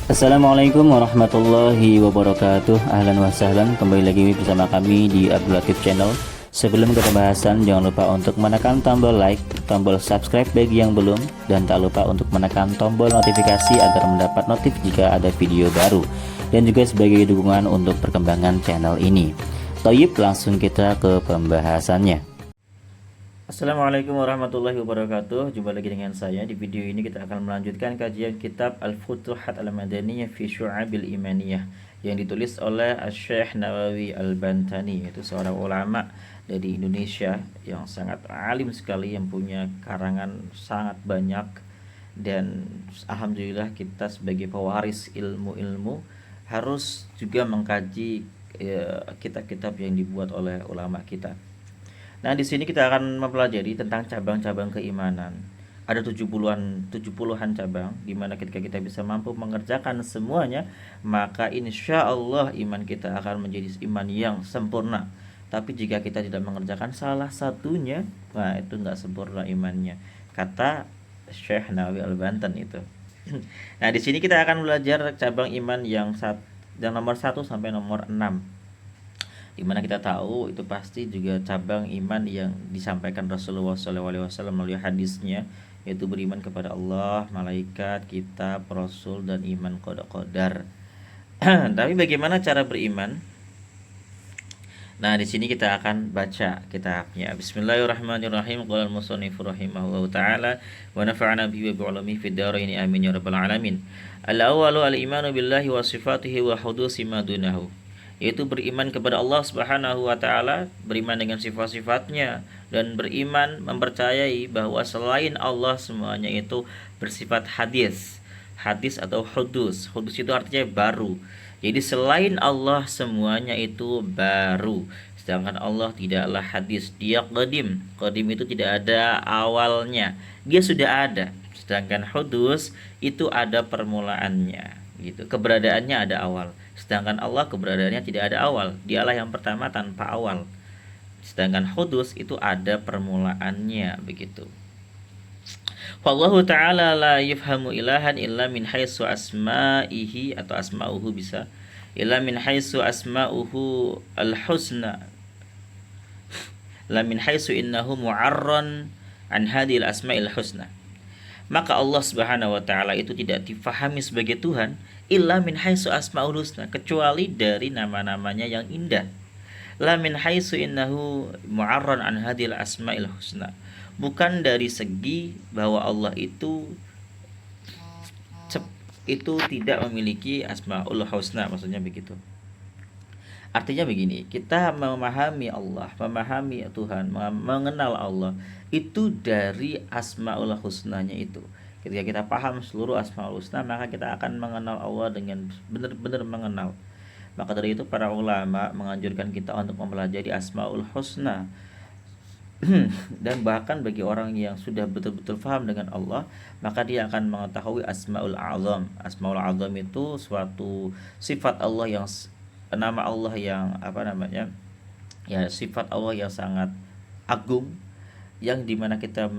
Assalamualaikum warahmatullahi wabarakatuh. Ahlan wa sahlan, kembali lagi bersama kami di Abdul Latif Channel. Sebelum ke pembahasan, jangan lupa untuk menekan tombol like, tombol subscribe bagi yang belum, dan tak lupa untuk menekan tombol notifikasi agar mendapat notif jika ada video baru, dan juga sebagai dukungan untuk perkembangan channel ini. Toyib, langsung kita ke pembahasannya. Assalamualaikum warahmatullahi wabarakatuh. Jumpa lagi dengan saya. Di video ini kita akan melanjutkan kajian kitab Al-Futuhat Al-Madaniyah fi Syu'abil Imaniyah yang ditulis oleh Syekh Nawawi Al-Bantani, yaitu seorang ulama dari Indonesia yang sangat alim sekali, yang punya karangan sangat banyak. Dan alhamdulillah kita sebagai pewaris ilmu-ilmu harus juga mengkaji kitab-kitab yang dibuat oleh ulama kita. Nah, di sini kita akan mempelajari tentang cabang-cabang keimanan. Ada 70-an cabang, di mana ketika kita bisa mampu mengerjakan semuanya, maka insya Allah iman kita akan menjadi iman yang sempurna. Tapi jika kita tidak mengerjakan salah satunya, nah itu nggak sempurna imannya. Kata Syekh Nawawi Al-Bantan itu. Nah, di sini kita akan belajar cabang iman yang nomor 1 sampai nomor 6. Dimana kita tahu itu pasti juga cabang iman yang disampaikan Rasulullah SAW melalui hadisnya, yaitu beriman kepada Allah, malaikat, kitab, rasul, dan iman qada. Tapi bagaimana cara beriman? Nah, di sini kita akan baca kitabnya. Bismillahirrahmanirrahim. Qala al-musannif rahimahullahu taala wa nafa'ana bihi wa bi'ulumi fid dharain amin ya rabbal alamin. Al-awwalu al-imanu billahi wa sifatihi wa hudusi ma dunahu, yaitu beriman kepada Allah Subhanahu wa taala, beriman dengan sifat-sifatnya, dan beriman mempercayai bahwa selain Allah semuanya itu bersifat hadis. Hadis atau hudus. Hudus itu artinya baru. Jadi selain Allah semuanya itu baru. Sedangkan Allah tidaklah hadis, dia qadim. Qadim itu tidak ada awalnya. Dia sudah ada. Sedangkan hudus itu ada permulaannya, gitu. Keberadaannya ada awal. Sedangkan Allah keberadaannya tidak ada awal. Dialah yang pertama tanpa awal. Sedangkan hudus itu ada permulaannya, begitu. Wallahu ta'ala la yufhamu ilahan illa min haitsu asma'ihi, atau asma'uhu bisa, illa min haitsu asma'uhu al-husna, la min haitsu innahu mu'arran an hadhil asma'il husna. Maka Allah Subhanahu wa taala itu tidak difahami sebagai Tuhan illa min haitsu asmaul husna, kecuali dari nama-namanya yang indah. La min haitsu innahu mu'arran an hadhil asmail husna, bukan dari segi bahwa Allah itu tidak memiliki asmaul husna, maksudnya begitu. Artinya begini, kita memahami Allah, memahami Tuhan, mengenal Allah itu dari asmaul husnanya itu. Ketika kita paham seluruh asmaul husna, maka kita akan mengenal Allah dengan benar-benar mengenal. Maka dari itu para ulama menganjurkan kita untuk mempelajari asmaul husna. Dan bahkan bagi orang yang sudah betul-betul paham dengan Allah, maka dia akan mengetahui asmaul azam. Asmaul azam itu suatu sifat Allah, yang nama Allah yang sifat Allah yang sangat agung, yang dimana kita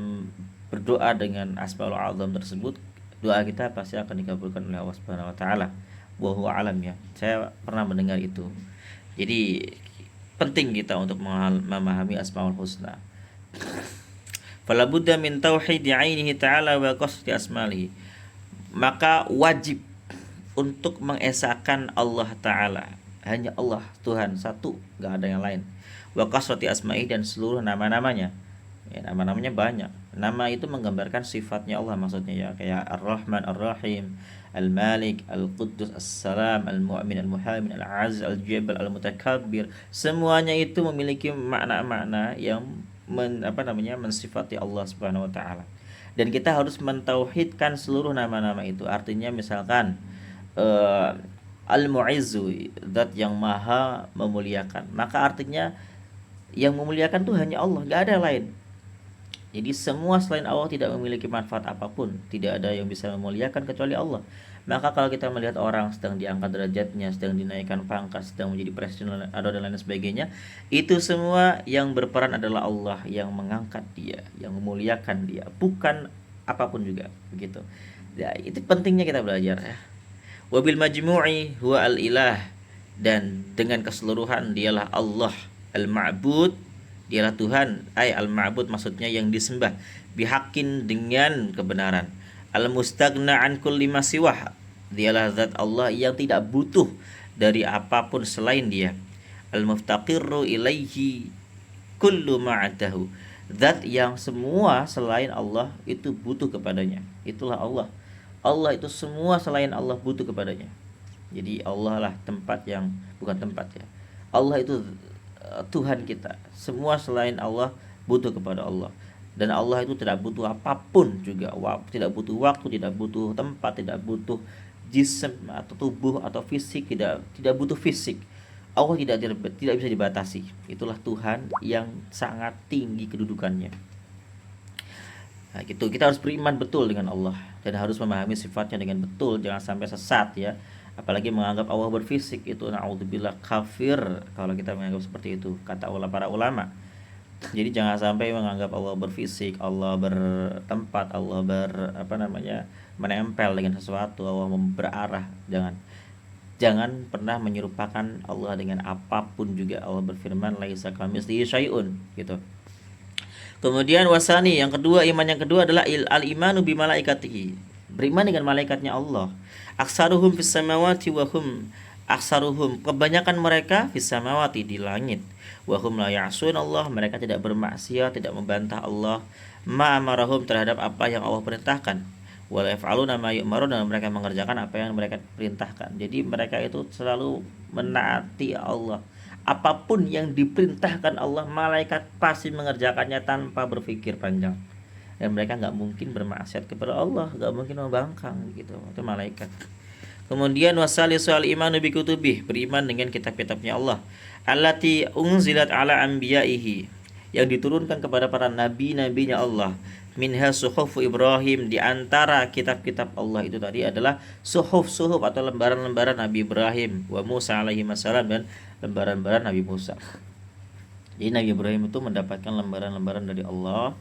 berdoa dengan asmaul azam tersebut, doa kita pasti akan dikabulkan oleh Allah Subhanahu wa taala. Wa huwa alam, ya. Saya pernah mendengar itu. Jadi penting kita untuk memahami asmaul husna. Fala budda min tauhidi ainihi ta'ala wa qasdi asmalihi. Maka wajib untuk mengesahkan Allah Ta'ala, hanya Allah, Tuhan satu, gak ada yang lain. Wa qasdi asma'i, dan seluruh nama-namanya. Ya, nama-namanya banyak. Nama itu menggambarkan sifatnya Allah, maksudnya, ya, kayak Ar-Rahman, Ar-Rahim, Al-Malik, Al-Quddus, As-Salam, Al-Mu'min, Al-Muhaimin, Al-Aziz, Al-Jabal, Al-Mutakabbir. Semuanya itu memiliki makna-makna yang mensifati Allah Subhanahu wa taala. Dan kita harus mentauhidkan seluruh nama-nama itu. Artinya misalkan Al-Mu'izzu, zat yang maha memuliakan, maka artinya yang memuliakan itu hanya Allah, gak ada yang lain. Jadi semua selain Allah tidak memiliki manfaat apapun. Tidak ada yang bisa memuliakan kecuali Allah. Maka kalau kita melihat orang sedang diangkat derajatnya, sedang dinaikkan pangkat, sedang menjadi presiden atau dan lain sebagainya, itu semua yang berperan adalah Allah yang mengangkat dia, yang memuliakan dia, bukan apapun juga, begitu. Ya, itu pentingnya kita belajar, ya. Wabil majmu'i huwa al-ilah, dan dengan keseluruhan dialah Allah. Al-ma'bud, dialah Tuhan, al-ma'bud maksudnya yang disembah, bihakin dengan kebenaran. Al-mustaghna an kulli ma siwah, dialah zat Allah yang tidak butuh dari apapun selain dia. Al-muftaqirru ilaihi kullu ma'adahu, zat yang semua selain Allah itu butuh kepadanya. Itulah Allah. Allah itu semua selain Allah butuh kepadanya. Jadi Allah lah tempat yang bukan tempat ya. Allah itu Tuhan kita. Semua selain Allah butuh kepada Allah. Dan Allah itu tidak butuh apapun juga. Tidak butuh waktu, tidak butuh tempat, tidak butuh jism atau tubuh atau fisik, tidak butuh fisik. Allah tidak bisa dibatasi. Itulah Tuhan yang sangat tinggi kedudukannya. Nah, gitu. Kita harus beriman betul dengan Allah dan harus memahami sifatnya dengan betul, jangan sampai sesat ya. Apalagi menganggap Allah berfisik, itu naudzubillah kafir kalau kita menganggap seperti itu, kata para ulama. Jadi jangan sampai menganggap Allah berfisik, Allah bertempat, Allah menempel dengan sesuatu, Allah berarah. Jangan pernah menyerupakan Allah dengan apapun juga. Allah berfirman laisa kamitslihi syai'un gitu. Kemudian wasani, yang kedua, iman yang kedua adalah al-imanu bi malaikatihi, beriman dengan malaikatnya Allah. Aksaruhum fis samawati wa hum aksaruhum, kebanyakan mereka fis samawati, di langit, wa hum la ya'sun Allah, mereka tidak bermaksiat, tidak membantah Allah, ma amarahum, terhadap apa yang Allah perintahkan, wa la yaf'aluna ma yu'marun, dan mereka mengerjakan apa yang mereka perintahkan. Jadi mereka itu selalu menaati Allah. Apapun yang diperintahkan Allah, malaikat pasti mengerjakannya tanpa berpikir panjang. Dan mereka nggak mungkin bermaksiat kepada Allah, nggak mungkin membangkang gitu. Itu malaikat. Kemudian wasalisu al imanu bi kutubih, beriman dengan kitab-kitabnya Allah. Allati unzilat ala anbiya'ihi, yang diturunkan kepada para nabi-nabinya Allah. Minha suhuf Ibrahim, di antara kitab-kitab Allah itu tadi adalah suhuf atau lembaran-lembaran Nabi Ibrahim, wa Musa alaihi wassalam, dan lembaran-lembaran Nabi Musa. Jadi Nabi Ibrahim itu mendapatkan lembaran-lembaran dari Allah,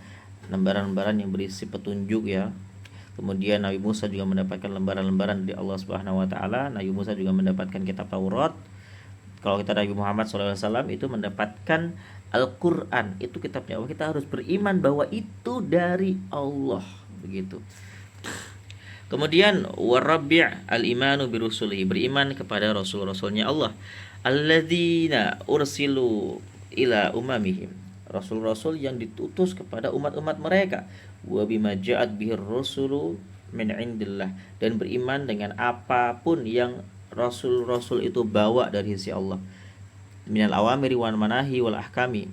lembaran-lembaran yang berisi petunjuk ya. Kemudian Nabi Musa juga mendapatkan lembaran-lembaran dari Allah Subhanahu wa taala. Nabi Musa juga mendapatkan kitab Taurat. Kalau kita Nabi Muhammad SAW itu mendapatkan Al-Qur'an, itu kitabnya Allah. Kita harus beriman bahwa itu dari Allah, begitu. Kemudian warabi' al-imanu birusulihi, beriman kepada rasul-rasulnya Allah. Alladzina ursilu ila umamihim, rasul-rasul yang ditutus kepada umat-umat mereka. Wa bima ja'at bihir rusulu min indillah, dan beriman dengan apapun yang rasul-rasul itu bawa dari sisi Allah. Minal awamiri wal manahi wal ahkami,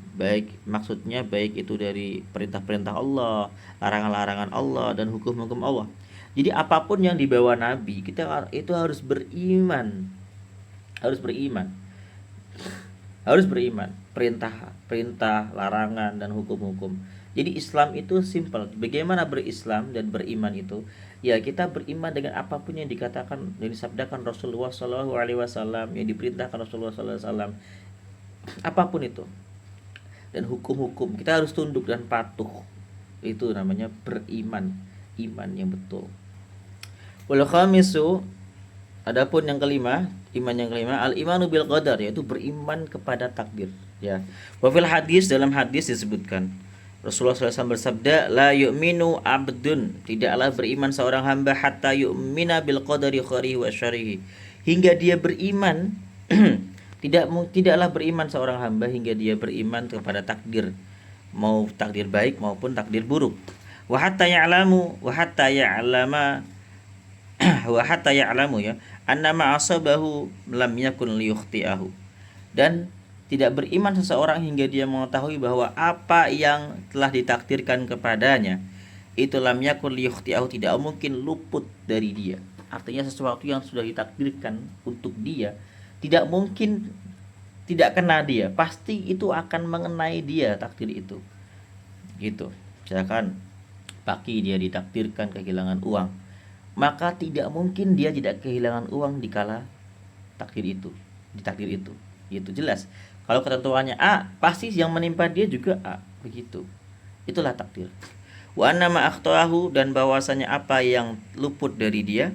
maksudnya baik itu dari perintah-perintah Allah, larangan-larangan Allah, dan hukum-hukum Allah. Jadi apapun yang dibawa Nabi, kita itu harus beriman. Harus beriman. Perintah, larangan, dan hukum-hukum. Jadi Islam itu simple. Bagaimana berislam dan beriman itu? Ya, kita beriman dengan apapun yang dikatakan dan disabdakan Rasulullah SAW, yang diperintahkan Rasulullah SAW, apapun itu. Dan hukum-hukum kita harus tunduk dan patuh. Itu namanya beriman, iman yang betul. Wal khamisu, adapun yang kelima, iman yang kelima, al-imanu bil qadar, yaitu beriman kepada takdir ya. Wa fil hadis, dalam hadis disebutkan Rasulullah SAW bersabda, la yu'minu abdun, tidaklah beriman seorang hamba, hatta yu'mina bil qadari khairihi wa syarrihi, hingga dia beriman tidaklah beriman seorang hamba hingga dia beriman kepada takdir, mau takdir baik maupun takdir buruk. Wa hatta ya'lamu ya annama asabahu lam yakun liyukhti'ahu, dan tidak beriman seseorang hingga dia mengetahui bahwa apa yang telah ditakdirkan kepadanya itu lam yakun liyukhti'ahu, tidak mungkin luput dari dia. Artinya sesuatu yang sudah ditakdirkan untuk dia tidak mungkin tidak kena dia, pasti itu akan mengenai dia takdir itu. Gitu. Misalkan Paki dia ditakdirkan kehilangan uang, maka tidak mungkin dia tidak kehilangan uang dikala di takdir itu. Gitu, jelas. Kalau ketentuannya A, pasti yang menimpa dia juga A, begitu. Itulah takdir. Wa anna ma akhtahu, dan bahwasanya apa yang luput dari dia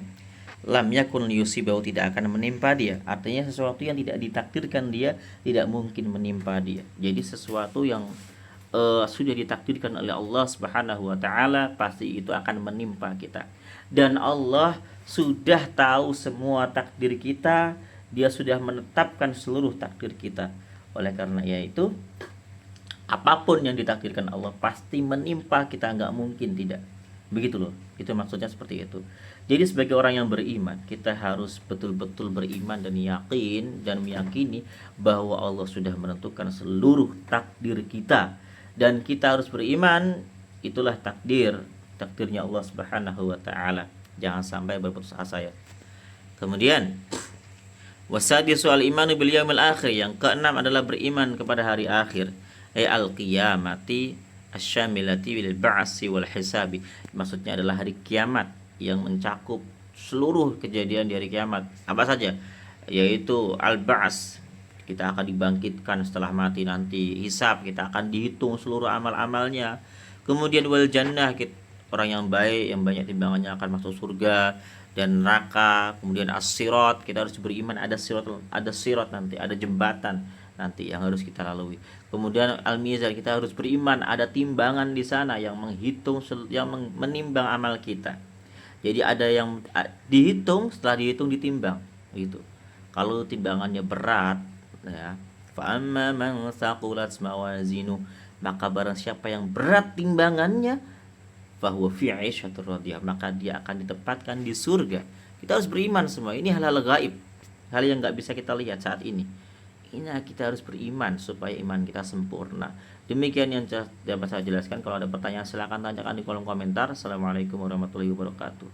lam yakun liyusibahu, tidak akan menimpa dia. Artinya sesuatu yang tidak ditakdirkan dia tidak mungkin menimpa dia. Jadi sesuatu yang sudah ditakdirkan oleh Allah Subhanahu wa taala pasti itu akan menimpa kita. Dan Allah sudah tahu semua takdir kita, dia sudah menetapkan seluruh takdir kita. Oleh karena itu apapun yang ditakdirkan Allah pasti menimpa kita, nggak mungkin tidak. Begitu loh, itu maksudnya seperti itu. Jadi sebagai orang yang beriman, kita harus betul-betul beriman dan yakin dan meyakini bahwa Allah sudah menentukan seluruh takdir kita. Dan kita harus beriman, itulah takdirnya Allah Subhanahu wa taala. Jangan sampai berputus asa ya. Kemudian wasadisu al-imanu bil yaumil akhir, yang keenam adalah beriman kepada hari akhir. Al-qiyamati asyamilati bil ba'si wal hisabi. Maksudnya adalah hari kiamat yang mencakup seluruh kejadian di hari kiamat. Apa saja? Yaitu al-ba's, kita akan dibangkitkan setelah mati nanti. Hisab, kita akan dihitung seluruh amal-amalnya. Kemudian wal jannah, orang yang baik yang banyak timbangannya akan masuk surga dan neraka. Kemudian as-sirat, kita harus beriman ada sirat nanti, ada jembatan nanti yang harus kita lalui. Kemudian al-mizan, kita harus beriman ada timbangan di sana yang menghitung, yang menimbang amal kita. Jadi ada yang dihitung, setelah dihitung ditimbang gitu. Kalau timbangannya berat ya, fa amma man thaqulat mawazinu, maka barang siapa yang berat timbangannya, fahuwa fi 'ishatir radiyah, maka dia akan ditempatkan di surga. Kita harus beriman semua. Ini hal-hal gaib, hal yang nggak bisa kita lihat saat ini. Ini kita harus beriman supaya iman kita sempurna. Demikian yang dapat saya jelaskan. Kalau ada pertanyaan silakan tanyakan di kolom komentar. Assalamualaikum warahmatullahi wabarakatuh.